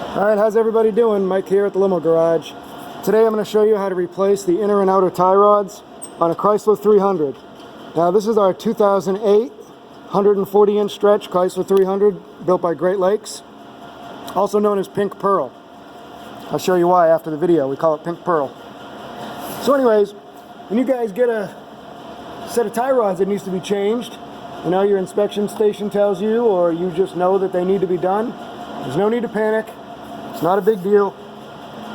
Alright, how's everybody doing? Mike here at the Limo Garage. Today I'm going to show you how to replace the inner and outer tie rods on a Chrysler 300. Now this is our 2008 140-inch stretch Chrysler 300 built by Great Lakes, also known as Pink Pearl. I'll show you why after the video. We call it Pink Pearl. So anyways, when you guys get a set of tie rods that needs to be changed, you know, your inspection station tells you, or you just know that they need to be done, there's no need to panic. It's not a big deal.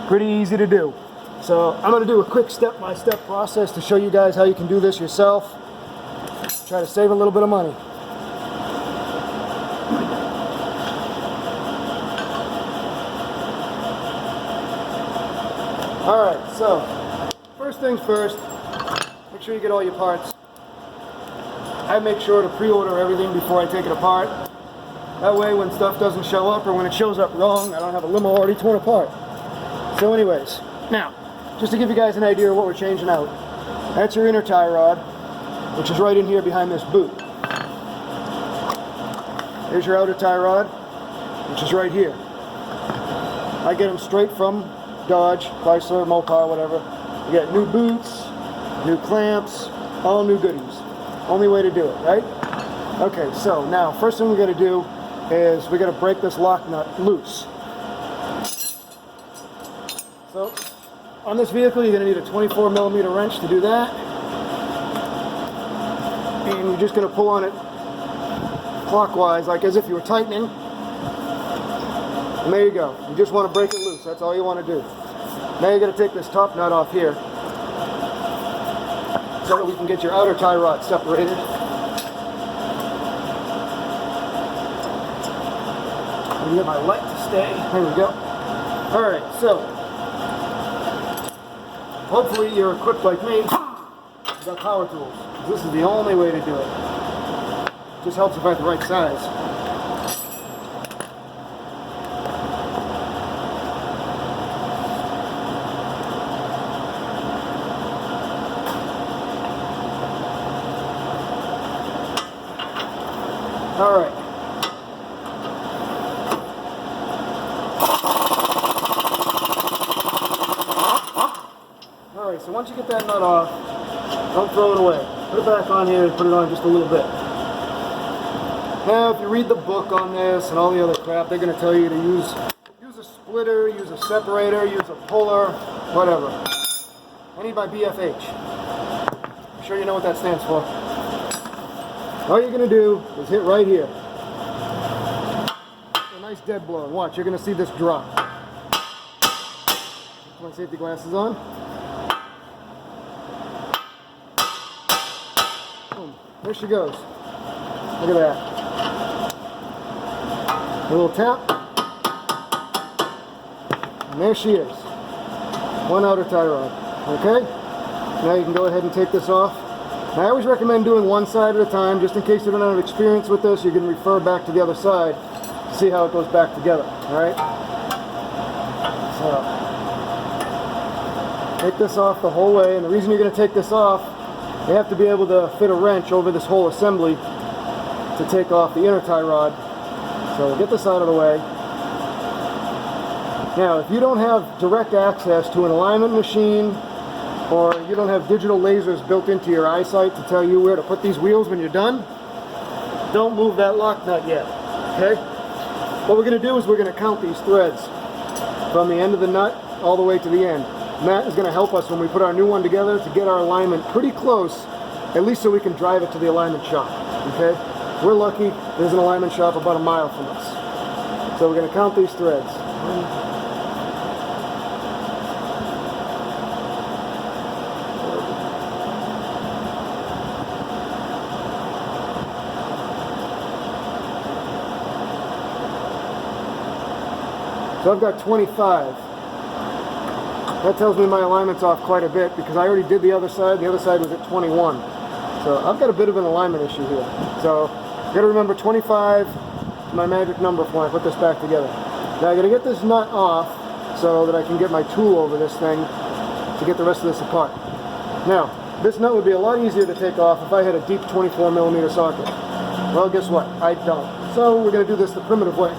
Pretty easy to do. So I'm going to do a quick step-by-step process to show you guys how you can do this yourself. Try to save a little bit of money. Alright, so first things first, make sure you get all your parts. I make sure to pre-order everything before I take it apart. That way when stuff doesn't show up, or when it shows up wrong, I don't have a limo already torn apart. So anyways, now, just to give you guys an idea of what we're changing out. That's your inner tie rod, which is right in here behind this boot. Here's your outer tie rod, which is right here. I get them straight from Dodge, Chrysler, Mopar, whatever. You get new boots, new clamps, all new goodies. Only way to do it, right? Okay, so now, first thing we got to do is we got to break this lock nut loose. So on this vehicle you're going to need a 24mm wrench to do that, and you're just going to pull on it clockwise like as if you were tightening, and there you go. You just want to break it loose. That's all you want to do. Now you're going to take this top nut off here so that we can get your outer tie rod separated. Get my light to stay. There we go. Alright, so hopefully you're equipped like me. You got power tools. This is the only way to do it. Just helps if I have the right size. Alright. Alright, so once you get that nut off, don't throw it away. Put it back on here and put it on just a little bit. Now, if you read the book on this and all the other crap, they're going to tell you to use a splitter, use a separator, use a puller, whatever. I need my BFH. I'm sure you know what that stands for. All you're going to do is hit right here. A nice dead blow. And watch, you're going to see this drop. Put my safety glasses on. Boom. There she goes. Look at that. A little tap. And there she is. One outer tie rod. Okay? Now you can go ahead and take this off. Now, I always recommend doing one side at a time, just in case you don't have experience with this. You can refer back to the other side to see how it goes back together. Alright? So, take this off the whole way, and the reason you're going to take this off, you have to be able to fit a wrench over this whole assembly to take off the inner tie rod. So we'll get this out of the way. Now, if you don't have direct access to an alignment machine, or you don't have digital lasers built into your eyesight to tell you where to put these wheels when you're done, don't move that lock nut yet. Okay? What we're going to do is we're going to count these threads from the end of the nut all the way to the end. And that is going to help us when we put our new one together to get our alignment pretty close, at least so we can drive it to the alignment shop. Okay? We're lucky, there's an alignment shop about a mile from us. So we're going to count these threads. So I've got 25. That tells me my alignment's off quite a bit because I already did the other side. The other side was at 21. So I've got a bit of an alignment issue here. So I've got to remember 25 is my magic number for when I put this back together. Now I got to get this nut off so that I can get my tool over this thing to get the rest of this apart. Now, this nut would be a lot easier to take off if I had a deep 24mm socket. Well, guess what? I don't. So we're going to do this the primitive way.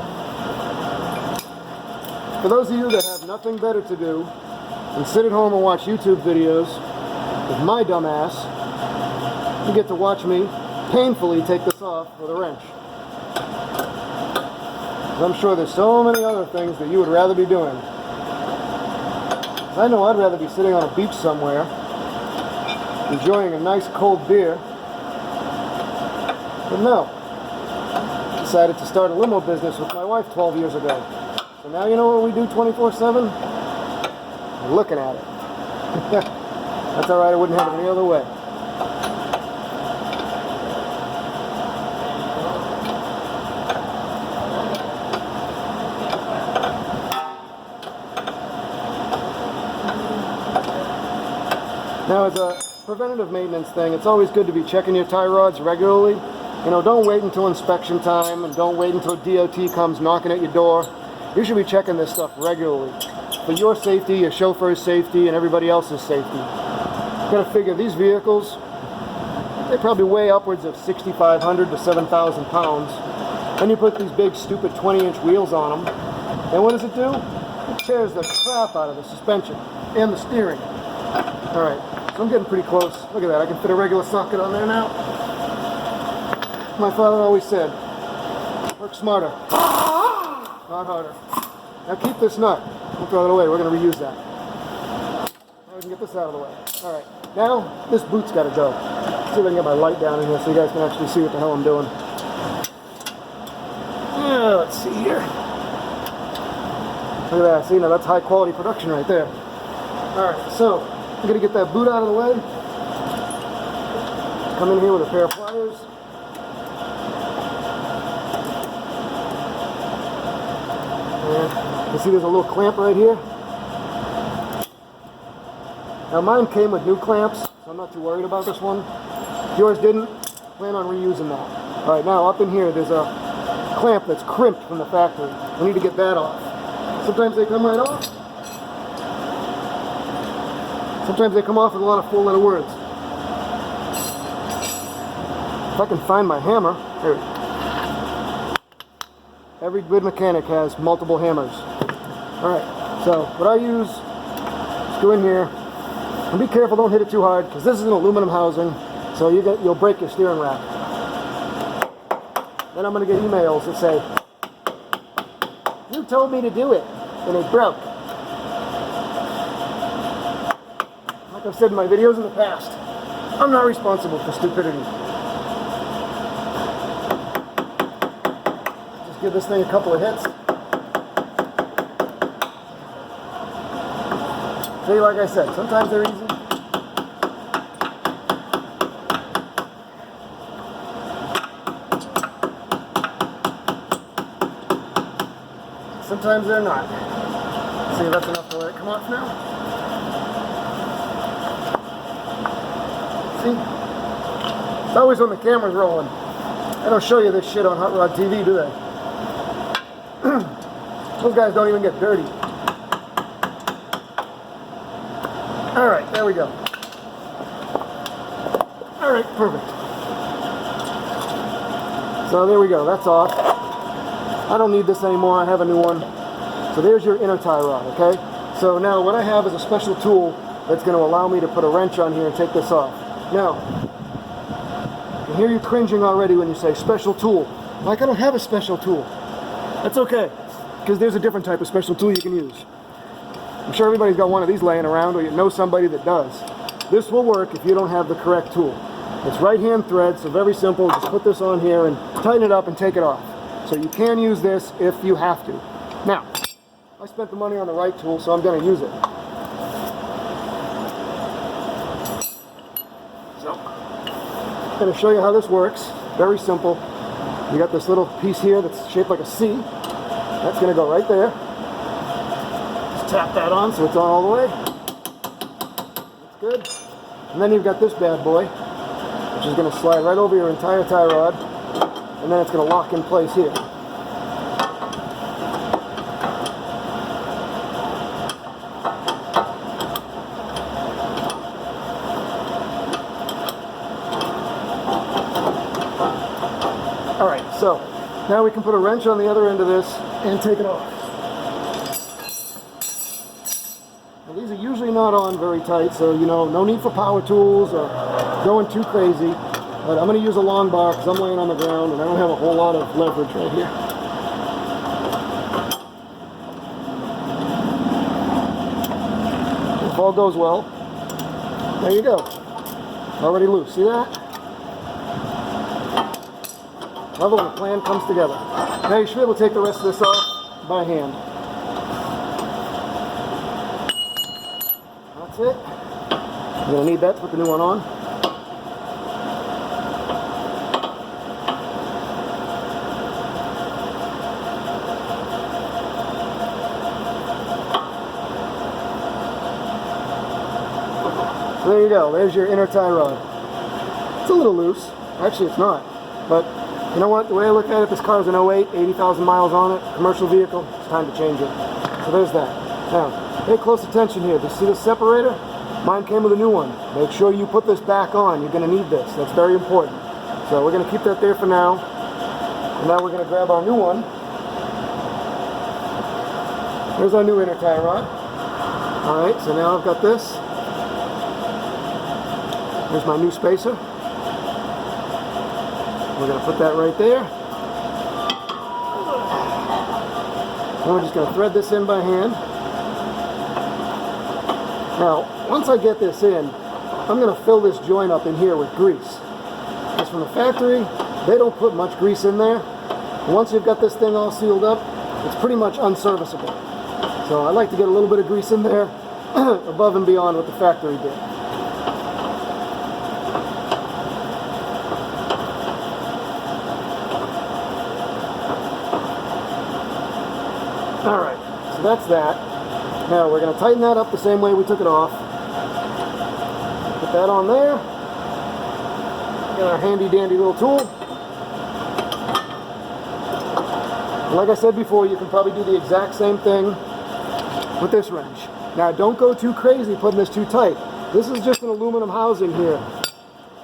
For those of you that have nothing better to do than sit at home and watch YouTube videos with my dumb ass, you get to watch me painfully take this off with a wrench. I'm sure there's so many other things that you would rather be doing. I know I'd rather be sitting on a beach somewhere, enjoying a nice cold beer, but no. I decided to start a limo business with my wife 12 years ago. So now you know what we do 24/7? We're looking at it. That's alright, I wouldn't have it any other way. Now, as a preventative maintenance thing, it's always good to be checking your tie rods regularly. You know, don't wait until inspection time, and don't wait until DOT comes knocking at your door. You should be checking this stuff regularly for your safety, your chauffeur's safety, and everybody else's safety. You gotta figure these vehicles, they probably weigh upwards of 6,500 to 7,000 pounds. Then you put these big, stupid 20-inch wheels on them, and what does it do? It tears the crap out of the suspension and the steering. All right. So I'm getting pretty close. Look at that, I can fit a regular socket on there now. My father always said, work smarter, not harder. Now keep this nut. Don't throw it away, we're going to reuse that. Now we can get this out of the way. Alright, now this boot's got to go. Let's see if I can get my light down in here so you guys can actually see what the hell I'm doing. Yeah, let's see here. Look at that, see, now that's high quality production right there. Alright, so I'm going to get that boot out of the way. Come in here with a pair of pliers. And you see there's a little clamp right here. Now mine came with new clamps, so I'm not too worried about this one. If yours didn't, plan on reusing that. Alright, now up in here there's a clamp that's crimped from the factory. We need to get that off. Sometimes they come right off. Sometimes they come off with a lot of four-letter words. If I can find my hammer, there it is. Every good mechanic has multiple hammers. Alright, so what I use is go in here, and be careful, don't hit it too hard, because this is an aluminum housing, so you'll break your steering rack. Then I'm going to get emails that say, you told me to do it, and it broke. Like I've said in my videos in the past, I'm not responsible for stupidity. Just give this thing a couple of hits. See, like I said, sometimes they're easy. Sometimes they're not. See, that's enough to let it come off now. See? It's always when the camera's rolling. They don't show you this shit on Hot Rod TV, do they? Those guys don't even get dirty. Alright, there we go. Alright, perfect. So there we go, that's off. I don't need this anymore, I have a new one. So there's your inner tie rod, okay? So now what I have is a special tool that's going to allow me to put a wrench on here and take this off. Now, I can hear you cringing already when you say special tool. Like I don't have a special tool. That's okay, because there's a different type of special tool you can use. I'm sure everybody's got one of these laying around, or you know somebody that does. This will work if you don't have the correct tool. It's right hand thread, so very simple. Just put this on here and tighten it up and take it off. So you can use this if you have to. Now, I spent the money on the right tool, so I'm going to use it. So, I'm going to show you how this works. Very simple. You got this little piece here that's shaped like a C. That's going to go right there. Just tap that on so it's on all the way. That's good. And then you've got this bad boy, which is going to slide right over your entire tie rod. And then it's going to lock in place here. Alright, so now we can put a wrench on the other end of this and take it off. These are usually not on very tight, so you know, no need for power tools or going too crazy. But I'm going to use a long bar because I'm laying on the ground and I don't have a whole lot of leverage right here. If all goes well, there you go. Already loose. See that? Love it when a plan comes together. Now you should be able to take the rest of this off by hand. That's it. You're going to need that to put the new one on. So there you go. There's your inner tie rod. It's a little loose. Actually, it's not. But you know what? The way I look at it, this car is an 08, 80,000 miles on it, commercial vehicle. It's time to change it. So there's that. Now, pay close attention here. Do you see this separator? Mine came with a new one. Make sure you put this back on. You're going to need this. That's very important. So we're going to keep that there for now. And now we're going to grab our new one. There's our new inner tie rod. Alright, so now I've got this. Here's my new spacer. We're going to put that right there. And we're just going to thread this in by hand. Now, once I get this in, I'm going to fill this joint up in here with grease. Because from the factory, they don't put much grease in there. Once you've got this thing all sealed up, it's pretty much unserviceable. So I like to get a little bit of grease in there above and beyond what the factory did. Alright, so that's that. Now we're going to tighten that up the same way we took it off. Put that on there. Got our handy dandy little tool. And like I said before, you can probably do the exact same thing with this wrench. Now don't go too crazy putting this too tight. This is just an aluminum housing here.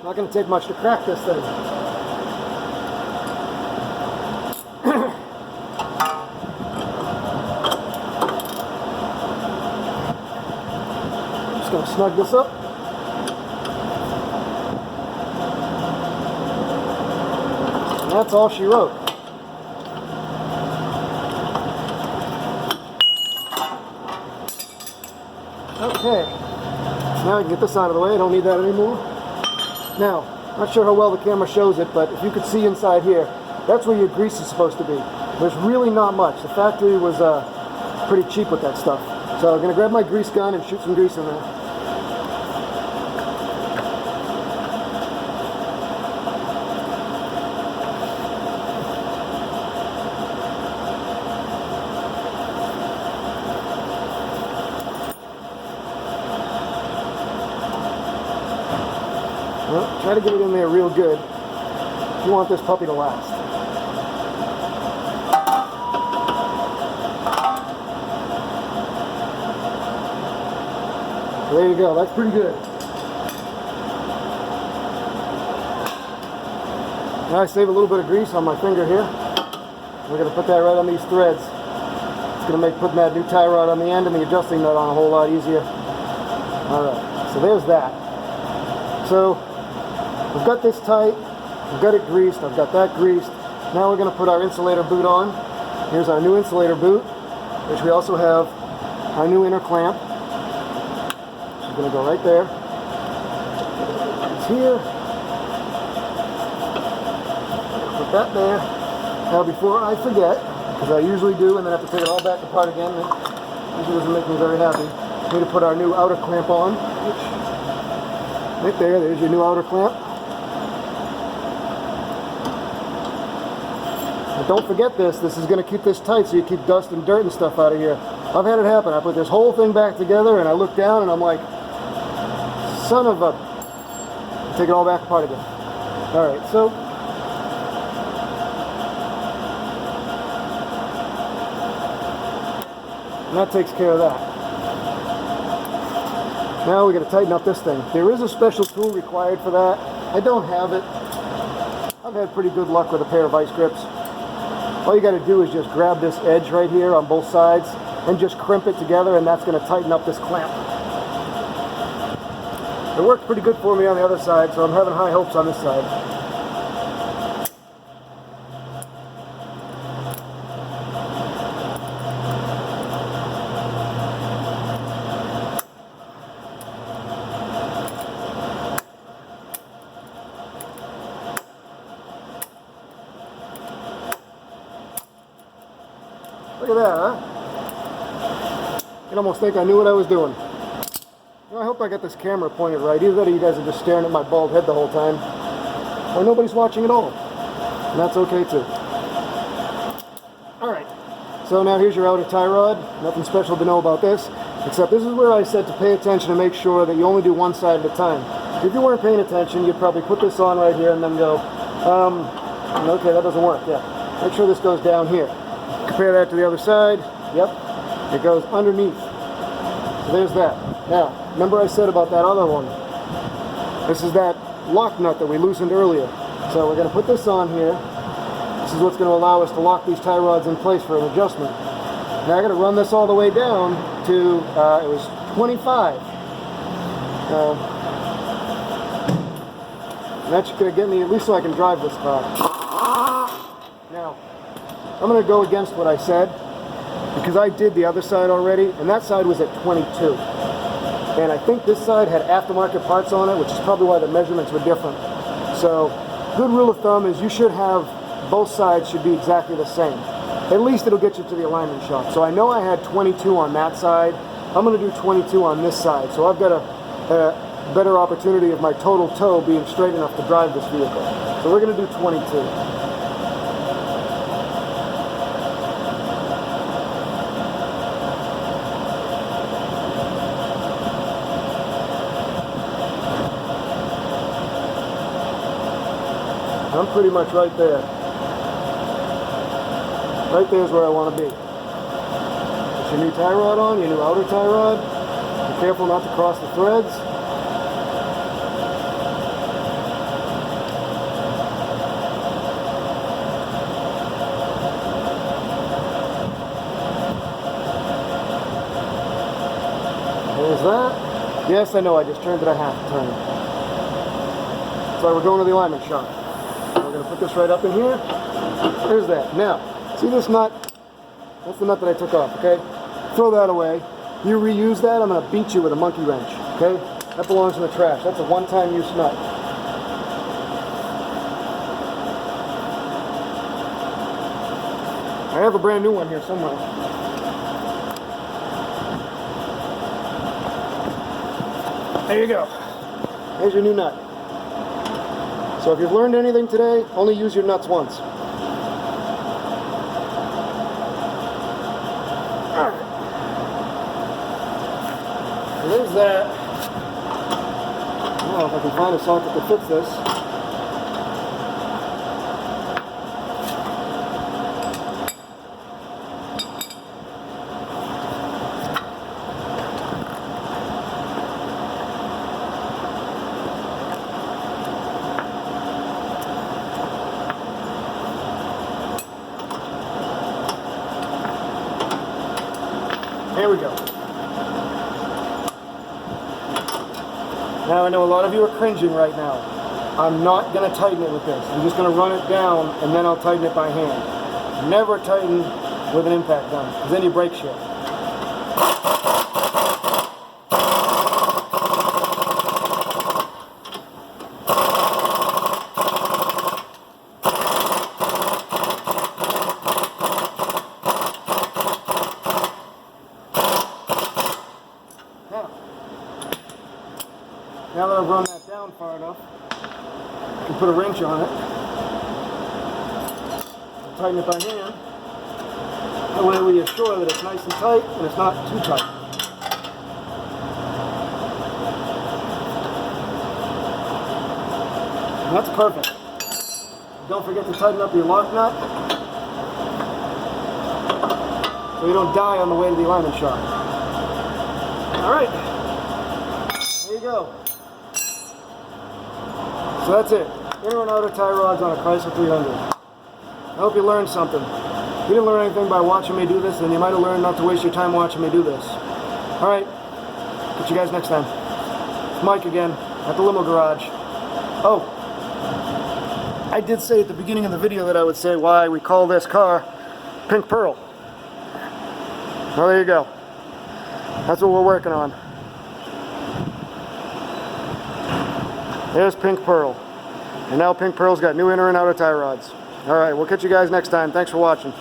Not going to take much to crack this thing. Going to snug this up. And that's all she wrote. Okay. Now I can get this out of the way. I don't need that anymore. Now, not sure how well the camera shows it, but if you could see inside here, that's where your grease is supposed to be. There's really not much. The factory was pretty cheap with that stuff. So I'm going to grab my grease gun and shoot some grease in there. Well, try to get it in there real good. You want this puppy to last. There you go, that's pretty good. Now I save a little bit of grease on my finger here. We're going to put that right on these threads. It's going to make putting that new tie rod on the end and the adjusting nut on a whole lot easier. Alright, so there's that. So, we've got this tight, we've got it greased, I've got that greased. Now we're going to put our insulator boot on. Here's our new insulator boot, which we also have our new inner clamp. It's going to go right there. It's here. Put that there. Now before I forget, because I usually do and then have to take it all back apart again, it usually doesn't make me very happy, we need to put our new outer clamp on, which, right there, there's your new outer clamp. But don't forget this is going to keep this tight so you keep dust and dirt and stuff out of here. I've had it happen. I put this whole thing back together and I look down and I'm like, son of a... Take it all back apart again. Alright, so... And that takes care of that. Now we're going to tighten up this thing. There is a special tool required for that. I don't have it. I've had pretty good luck with a pair of vice grips. All you got to do is just grab this edge right here on both sides and just crimp it together, and that's going to tighten up this clamp. It worked pretty good for me on the other side, so I'm having high hopes on this side. Look at that, huh? You'd almost think I knew what I was doing. You know, I hope I got this camera pointed right. Either that or you guys are just staring at my bald head the whole time, or nobody's watching at all. And that's okay too. Alright, so now here's your outer tie rod. Nothing special to know about this, except this is where I said to pay attention and make sure that you only do one side at a time. If you weren't paying attention, you'd probably put this on right here and then go, okay, that doesn't work. Yeah, make sure this goes down here. Compare that to the other side. Yep, it goes underneath. So there's that. Now, remember I said about that other one. This is that lock nut that we loosened earlier. So we're going to put this on here. This is what's going to allow us to lock these tie rods in place for an adjustment. Now I got to run this all the way down to, it was 25. That's going to get me, at least so I can drive this car. Now, I'm going to go against what I said, because I did the other side already, and that side was at 22. And I think this side had aftermarket parts on it, which is probably why the measurements were different. So, good rule of thumb is you should have, both sides should be exactly the same. At least it'll get you to the alignment shop. So I know I had 22 on that side. I'm going to do 22 on this side. So I've got a better opportunity of my total toe being straight enough to drive this vehicle. So we're going to do 22. I'm pretty much right there. Right there is where I want to be. Put your new tie rod on, your new outer tie rod. Be careful not to cross the threads. There's that. Yes, I know, I just turned it a half turn. So we're going to the alignment shop. We're going to put this right up in here. There's that. Now, see this nut? That's the nut that I took off, okay? Throw that away. You reuse that, I'm going to beat you with a monkey wrench, okay? That belongs in the trash. That's a one-time use nut. I have a brand new one here somewhere. There you go. There's your new nut. So if you've learned anything today, only use your nuts once. Alright. There's that. Now if I can find a socket that fits this. There we go. Now I know a lot of you are cringing right now. I'm not going to tighten it with this. I'm just going to run it down and then I'll tighten it by hand. Never tighten with an impact gun, because then you break shit. Now that I've run that down far enough, I can put a wrench on it, tighten it by hand. That way we are sure that it's nice and tight and it's not too tight. And that's perfect. Don't forget to tighten up your lock nut so you don't die on the way to the alignment shop. Alright, there you go. So that's it. Inner and outer tie rods on a Chrysler 300. I hope you learned something. you didn't learn anything by watching me do this, then you might have learned not to waste your time watching me do this. Alright, catch you guys next time. Mike again, at the limo garage. Oh, I did say at the beginning of the video that I would say why we call this car Pink Pearl. Well, there you go. That's what we're working on. There's Pink Pearl. And now Pink Pearl's got new inner and outer tie rods. Alright, we'll catch you guys next time. Thanks for watching.